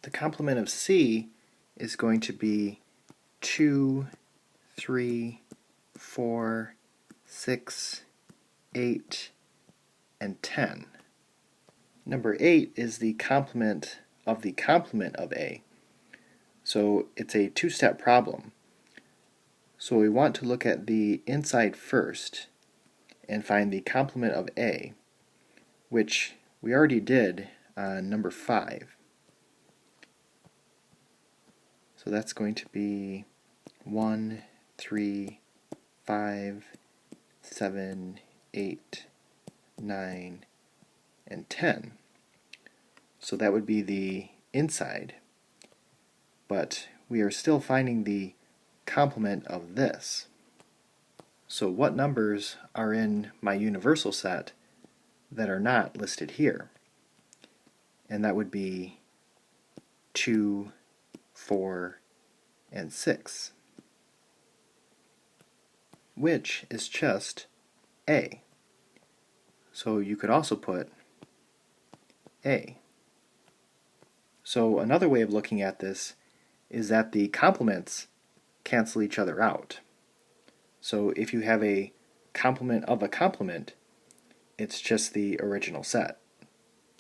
the complement of C is going to be 2, 3, 4, 6, 8, and 10. Number 8 is the complement of A. So it's a two-step problem. So we want to look at the inside first and find the complement of A, which we already did on number 5. So that's going to be 1, 3, 5, 7, 8, 9, and 10. So that would be the inside. But we are still finding the complement of this. So what numbers are in my universal set that are not listed here? And that would be 2, 4, and 6, which is just A. So you could also put A. So another way of looking at this is that the complements cancel each other out. So if you have a complement of a complement, it's just the original set.